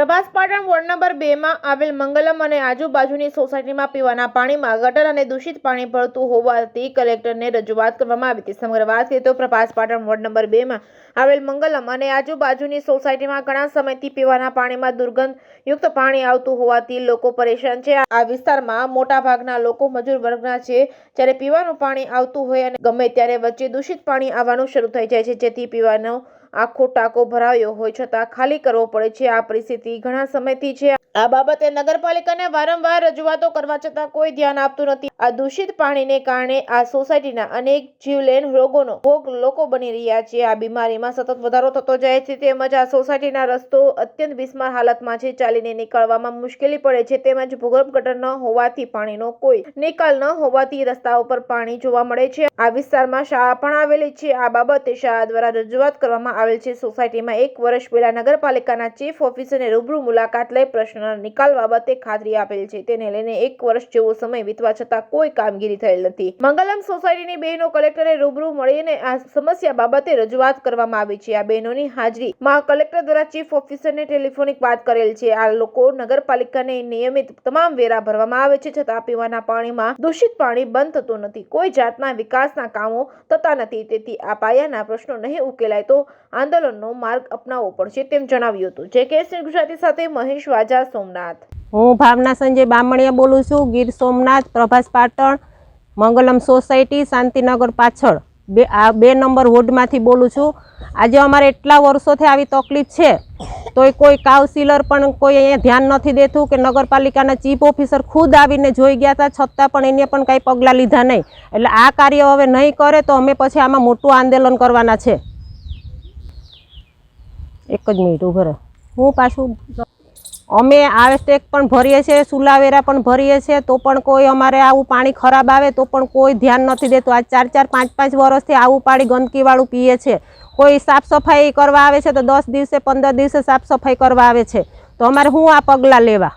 Prabhas Patan ward number 2 માં આવેલ મંગલમ અને આજુબાજુની સોસાયટીમાં પીવાના પાણીમાં ગટર અને દૂષિત પાણી ભળતું હોવાથી કલેક્ટરને રજૂઆત કરવામાં આવી હતી। સમગ્ર વાત કરીએ તો પ્રભાસ પાટણ વોર્ડ નંબર 2 માં આવેલ મંગલમ અને આજુબાજુની સોસાયટીમાં ઘણા સમયથી પીવાના પાણીમાં દુર્ગંધયુક્ત પાણી આવતું હોવાથી લોકો પરેશાન છે। આ વિસ્તારમાં મોટાભાગના લોકો મજૂર વર્ગના છે, જ્યારે પીવાનું પાણી આવતું હોય અને ગમે ત્યારે વચ્ચે દૂષિત પાણી આવવાનું શરૂ થઈ જાય છે, જેથી પીવાનો આખો ટાંકો ભરાયો હોય છતાં ખાલી કરવો પડે છે। આ પરિસ્થિતિ ઘણા સમયથી છે। આ બાબતે નગરપાલિકાને વારંવાર રજૂઆતો કરવા છતાં કોઈ ધ્યાન આપતું નથી। આ દૂષિત પાણીને કારણે આ સોસાયટીના અનેક જીવલેણ રોગોનો ભોગ લોકો બની રહ્યા છે। આ બીમારીમાં સતત વધારો થતો જાય છે, તેમજ આ સોસાયટીના રસ્તો અત્યંત બિસ્માર હાલતમાં છે, ચાલીને નીકળવામાં મુશ્કેલી પડે છે, તેમજ ભૂગર્ભ ગટર ન હોવાથી પાણીનો કોઈ નિકાલ ન હોવાથી રસ્તાઓ પર પાણી જોવા મળે છે। આ વિસ્તારમાં શાળા પણ આવેલી છે। આ બાબતે શાળા દ્વારા રજૂઆત કરવામાં આવેલ છે। સોસાયટીમાં 1 વર્ષ પહેલા નગરપાલિકાના ચીફ ઓફિસરને રૂબરૂ મુલાકાત લઈ પ્રશ્નના નિકાલ બાબતે ખાતરી આપેલ છે। તેને લઈને 1 વર્ષ જેવો સમય વીતવા છતાં કોઈ કામગીરી થયેલ નથી। મંગલમ સોસાયટીની બહેનો કલેક્ટરને રૂબરૂ મળીને આ સમસ્યા બાબતે રજૂઆત કરવામાં આવી છે। આ બહેનોની હાજરીમાં કલેક્ટર દ્વારા ચીફ ઓફિસરને ટેલિફોનિક વાત કરેલ છે। આ લોકો નગરપાલિકાને નિયમિત તમામ વેરા ભરવામાં આવે છે, છતાં પીવાના પાણીમાં દૂષિત પાણી બંધ થતું નથી, કોઈ જાતના વિકાસના કામો થતા નથી। તેથી આ પાયાના પ્રશ્નો નહીં ઉકેલાય તો આંદોલનનો માર્ગ અપનાવવો પડશે તેમ જણાવ્યું હતું। જે ગુજરાતી સાથે મહેશ વાજા, સોમનાથ। હું ભાવના સંજય બામણીયા બોલું છું, ગીર સોમનાથ, પ્રભાસ પાટણ, મંગલમ સોસાયટી, શાંતિનગર પાછળ 2 નંબર વોર્ડમાંથી બોલું છું। આજે અમારે એટલા વર્ષોથી આવી તકલીફ છે, તોય કોઈ કાઉન્સિલર પણ કોઈ અહીંયા ધ્યાન નથી દેતું કે નગરપાલિકાના ચીફ ઓફિસર ખુદ આવીને જોઈ ગયા હતા, છતાં પણ એને પણ કંઈ પગલાં લીધા નહીં। એટલે આ કાર્ય હવે નહીં કરે તો અમે પછી આમાં મોટું આંદોલન કરવાના છે। એક જ મિનિટ ઉભો રહો, હું પાછું અમે આવેસ ટેક્સ પણ ભરીએ છીએ, સુલાવેરા પણ ભરીએ છીએ, તો પણ કોઈ અમારે આવું પાણી ખરાબ આવે તો પણ કોઈ ધ્યાન નથી દેતું। આ 4-4, 5-5 વર્ષથી આવું પાણી ગંદકીવાળું પીએ છે। કોઈ સાફ સફાઈ કરવા આવે છે તો 10 દિવસે 15 દિવસે સાફ સફાઈ કરવા આવે છે, તો અમારે શું આ પગલાં લેવા?